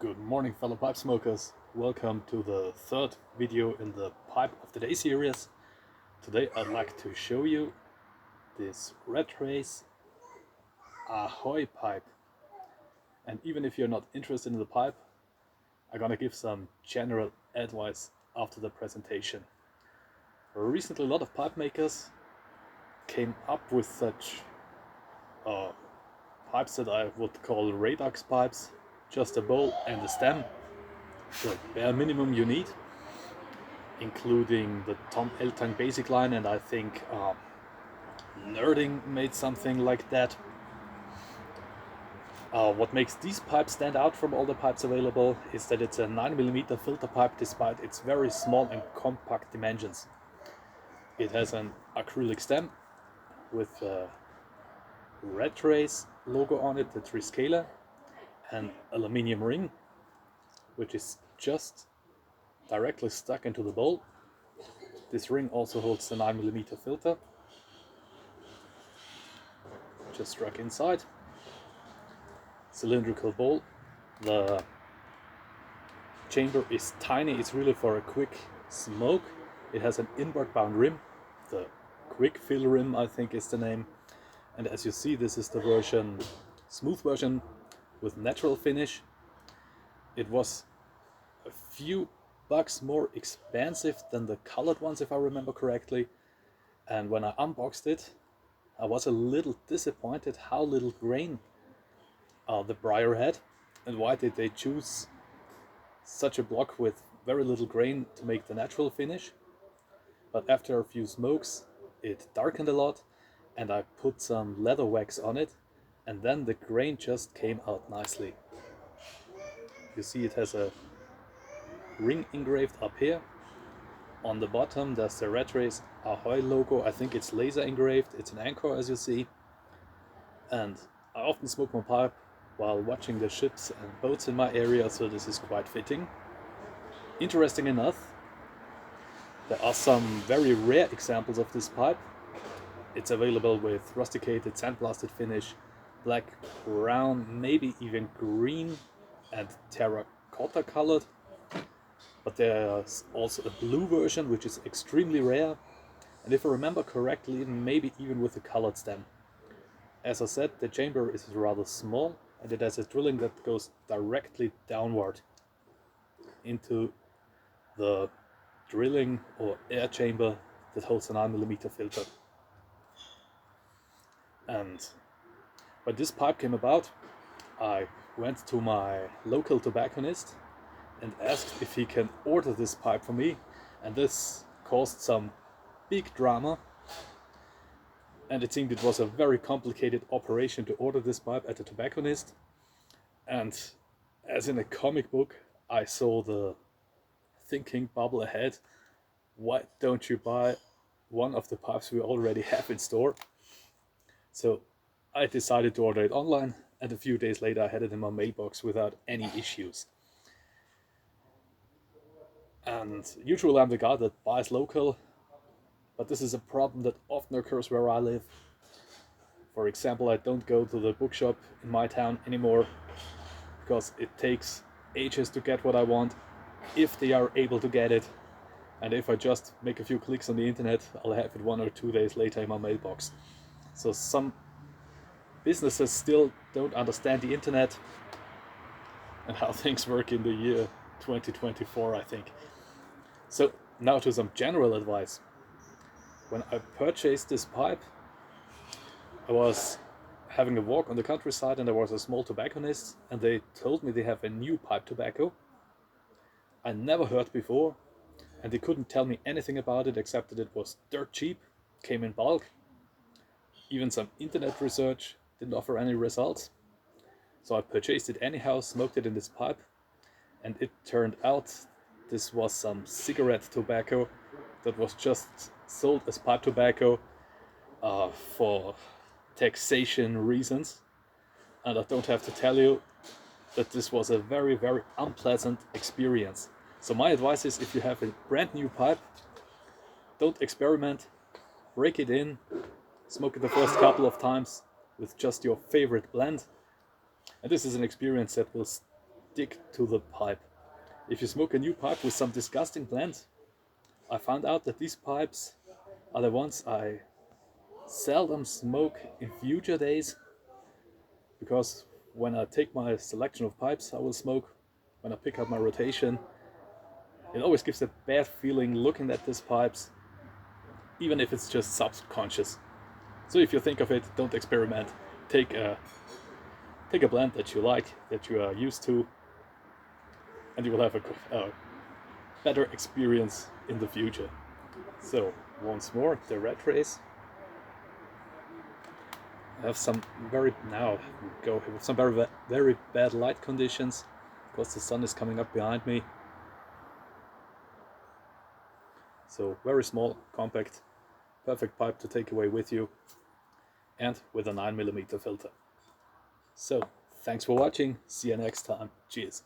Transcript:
Good morning, fellow pipe smokers. Welcome to the third video in the Pipe of the Day series. Today I'd like to show you this Rattray's Ahoy pipe. And even if you're not interested in the pipe, I'm gonna give some general advice after the presentation. Recently a lot of pipe makers came up with such pipes that I would call Radux pipes, just a bowl and a stem, the bare minimum you need, including the Tom Eltang basic line, and I think Nerding made something like that. What makes these pipes stand out from all the pipes available is that it's a 9mm filter pipe despite its very small and compact dimensions. It has an acrylic stem with Rattray's logo on it, the Triscaler, and aluminium ring, which is just directly stuck into the bowl. This ring also holds the 9mm filter, just struck inside. Cylindrical bowl. The chamber is tiny, it's really for a quick smoke. It has an inward bound rim, the quick fill rim I think is the name. And as you see, this is the version, smooth version with natural finish. It was a few bucks more expensive than the colored ones if I remember correctly. And when I unboxed it, I was a little disappointed how little grain the Briar had, and why did they choose such a block with very little grain to make the natural finish. But after a few smokes it darkened a lot, and I put some leather wax on it, and then the grain just came out nicely. You see it has a ring engraved up here. On the bottom there's the Rattray's Ahoy logo. I think it's laser engraved. It's an anchor, as you see. And I often smoke my pipe while watching the ships and boats in my area, so this is quite fitting. Interesting enough, there are some very rare examples of this pipe. It's available with rusticated, sandblasted finish, black, brown, maybe even green and terracotta colored. But there's also a blue version, which is extremely rare, and if I remember correctly, maybe even with a colored stem. As I said, the chamber is rather small, and it has a drilling that goes directly downward into the drilling or air chamber that holds a 9mm filter. And when this pipe came about, I went to my local tobacconist and asked if he can order this pipe for me, and this caused some big drama. And it seemed it was a very complicated operation to order this pipe at the tobacconist. And as in a comic book, I saw the thinking bubble ahead. Why don't you buy one of the pipes we already have in store? So I decided to order it online, and a few days later I had it in my mailbox without any issues. And usually I'm the guy that buys local, but this is a problem that often occurs where I live. For example, I don't go to the bookshop in my town anymore because it takes ages to get what I want, if they are able to get it. And if I just make a few clicks on the internet, I'll have it 1 or 2 days later in my mailbox. So some businesses still don't understand the internet and how things work in the year 2024, I think. So now to some general advice. When I purchased this pipe, I was having a walk on the countryside, and there was a small tobacconist, and they told me they have a new pipe tobacco I never heard before, and they couldn't tell me anything about it except that it was dirt cheap, came in bulk. Even some internet research didn't offer any results. So I purchased it anyhow, smoked it in this pipe, and it turned out this was some cigarette tobacco that was just sold as pipe tobacco for taxation reasons. And I don't have to tell you that this was a very, very unpleasant experience. So my advice is, if you have a brand new pipe, don't experiment, break it in, smoke it the first couple of times with just your favorite blend. And this is an experience that will stick to the pipe. If you smoke a new pipe with some disgusting blend, I found out that these pipes are the ones I seldom smoke in future days, because when I take my selection of pipes I will smoke, when I pick up my rotation, it always gives a bad feeling looking at these pipes, even if it's just subconscious. So if you think of it, don't experiment. Take a blend that you like, that you are used to, and you will have a better experience in the future. So once more, the Rattrays have some very very bad light conditions, because the sun is coming up behind me. So very small, compact, perfect pipe to take away with you, and with a 9mm filter. So thanks for watching, see you next time, cheers.